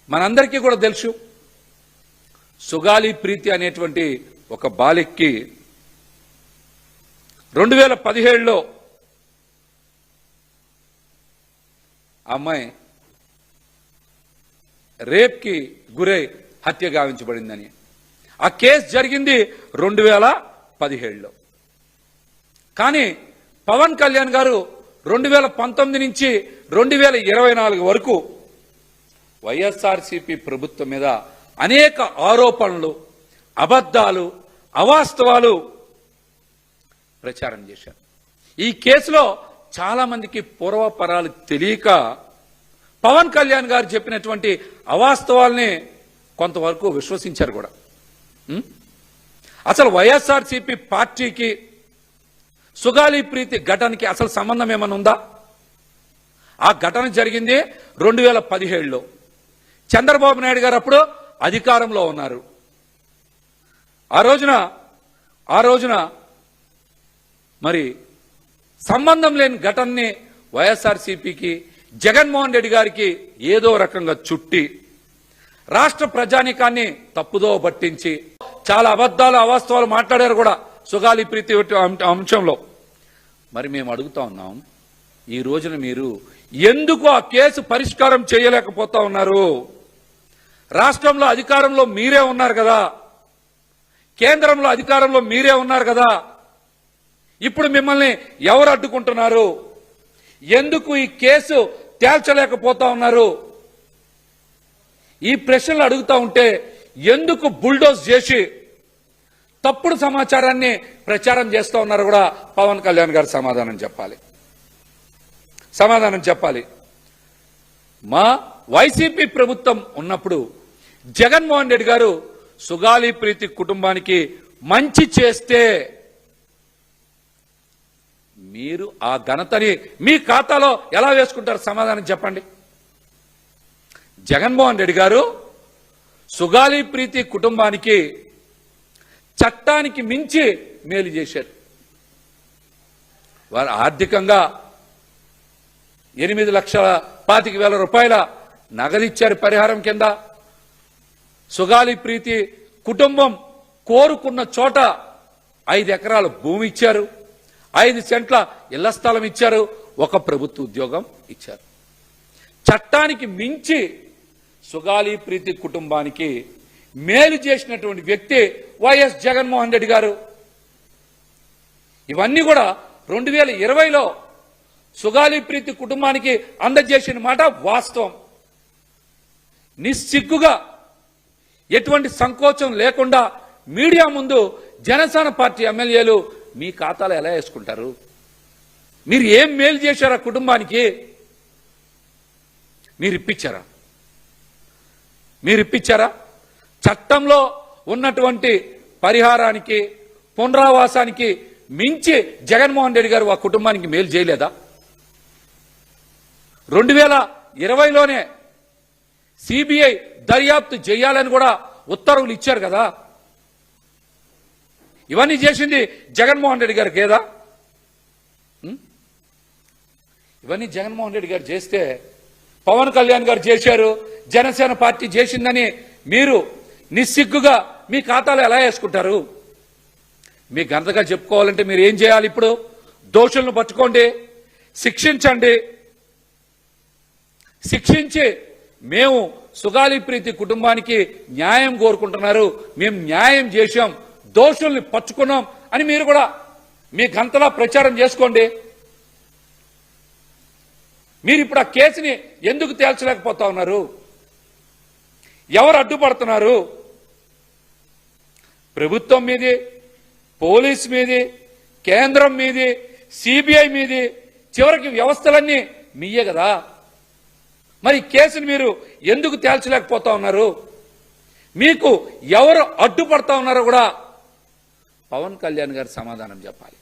మనందరికీ కూడా తెలుసు, సుగాలి ప్రీతి అనేటువంటి ఒక బాలికకి 2017లో అమ్మాయి రేప్కి గురై హత్య గావించబడిందని. ఆ కేసు జరిగింది 2017లో. కానీ పవన్ కళ్యాణ్ గారు 2019 నుంచి 2024 వరకు వైఎస్ఆర్సీపీ ప్రభుత్వం మీద అనేక ఆరోపణలు, అబద్ధాలు, అవాస్తవాలు ప్రచారం చేశారు. ఈ కేసులో చాలా మందికి పూర్వపరాలు తెలియక పవన్ కళ్యాణ్ గారు చెప్పినటువంటి అవాస్తవాల్ని కొంతవరకు విశ్వసించారు కూడా. అసలు వైఎస్ఆర్సీపీ పార్టీకి సుగాలి ప్రీతి ఘటనకి అసలు సంబంధం ఏమైనా ఉందా? ఆ ఘటన జరిగింది 2017లో. చంద్రబాబు నాయుడు గారు అప్పుడు అధికారంలో ఉన్నారు. ఆ రోజున మరి సంబంధం లేని ఘటనని వైఎస్ఆర్సీపీకి, జగన్మోహన్ రెడ్డి గారికి ఏదో రకంగా చుట్టి రాష్ట్ర ప్రజానీకాన్ని తప్పుదో పట్టించి చాలా అబద్ధాలు, అవాస్తవాలు మాట్లాడారు కూడా సుగాలి ప్రీతి అంశంలో. మరి మేము అడుగుతా ఉన్నాం, ఈ రోజున మీరు ఎందుకు ఆ కేసు పరిష్కారం చేయలేకపోతా ఉన్నారు? రాష్ట్రంలో అధికారంలో మీరే ఉన్నారు కదా, కేంద్రంలో అధికారంలో మీరే ఉన్నారు కదా, ఇప్పుడు మిమ్మల్ని ఎవరు అడ్డుకుంటున్నారు? ఎందుకు ఈ కేసు తేల్చలేకపోతా ఉన్నారు? ఈ ప్రశ్నలు అడుగుతా ఉంటే ఎందుకు బుల్డోజ్ చేసి తప్పుడు సమాచారాన్ని ప్రచారం చేస్తూ ఉన్నారు కూడా పవన్ కళ్యాణ్ గారు సమాధానం చెప్పాలి. మా వైసీపీ ప్రభుత్వం ఉన్నప్పుడు జగన్మోహన్ రెడ్డి గారు సుగాలి ప్రీతి కుటుంబానికి మంచి చేస్తే మీరు ఆ ఘనతని మీ ఖాతాలో ఎలా వేసుకుంటారు? సమాధానం చెప్పండి. జగన్మోహన్ రెడ్డి గారు సుగాలి ప్రీతి కుటుంబానికి చట్టానికి మించి మేలు చేశారు. వారు ఆర్థికంగా 8,25,000 రూపాయల నగదిచ్చారు పరిహారం కింద. సుగాలి ప్రీతి కుటుంబం కోరుకున్న చోట 5 ఎకరాల భూమి ఇచ్చారు, 5 సెంట్ల ఇళ్ల స్థలం ఇచ్చారు, ఒక ప్రభుత్వ ఉద్యోగం ఇచ్చారు. చట్టానికి మించి సుగాలి ప్రీతి కుటుంబానికి మేలు చేసినటువంటి వ్యక్తి వైఎస్ జగన్మోహన్ రెడ్డి గారు. ఇవన్నీ కూడా 2020లో సుగాలి ప్రీతి కుటుంబానికి అందజేసిన మాట వాస్తవం. నిస్సిగ్గుగా, ఎటువంటి సంకోచం లేకుండా మీడియా ముందు జనసేన పార్టీ ఎమ్మెల్యేలు మీ ఖాతాలో ఎలా వేసుకుంటారు? మీరు ఏం మేలు చేశారా కుటుంబానికి? మీరు ఇప్పించారా? చట్టంలో ఉన్నటువంటి పరిహారానికి, పునరావాసానికి మించి జగన్మోహన్ రెడ్డి గారు ఆ కుటుంబానికి మేలు చేయలేదా? 2020లోనే సిబిఐ దర్యాప్తు చేయాలని కూడా ఉత్తర్వులు ఇచ్చారు కదా. ఇవన్నీ చేసింది జగన్మోహన్ రెడ్డి గారికి ఏదా? ఇవన్నీ జగన్మోహన్ రెడ్డి గారు చేస్తే పవన్ కళ్యాణ్ గారు చేశారు, జనసేన పార్టీ చేసిందని మీరు నిస్సిగ్గుగా మీ ఖాతాలో ఎలా వేసుకుంటారు? మీ ఘనతగా చెప్పుకోవాలంటే మీరు ఏం చేయాలి? ఇప్పుడు దోషులను పట్టుకోండి, శిక్షించి మేము సుగాలి ప్రీతి కుటుంబానికి న్యాయం కోరుకుంటున్నారు, మేము న్యాయం చేశాం, దోషుల్ని పట్టుకున్నాం అని మీరు కూడా మీ ఘనతలా ప్రచారం చేసుకోండి. మీరు ఇప్పుడు ఆ కేసుని ఎందుకు తేల్చలేకపోతా ఉన్నారు? ఎవరు అడ్డుపడుతున్నారు? ప్రభుత్వం మీది, పోలీస్ మీది, కేంద్రం మీది, సిబిఐ మీది, చివరికి వ్యవస్థలన్నీ మీయే కదా. మరి కేసుని మీరు ఎందుకు తేల్చలేకపోతా ఉన్నారు? మీకు ఎవరు అడ్డుపడతా ఉన్నారో కూడా పవన్ కళ్యాణ్ గారు సమాధానం చెప్పాలి.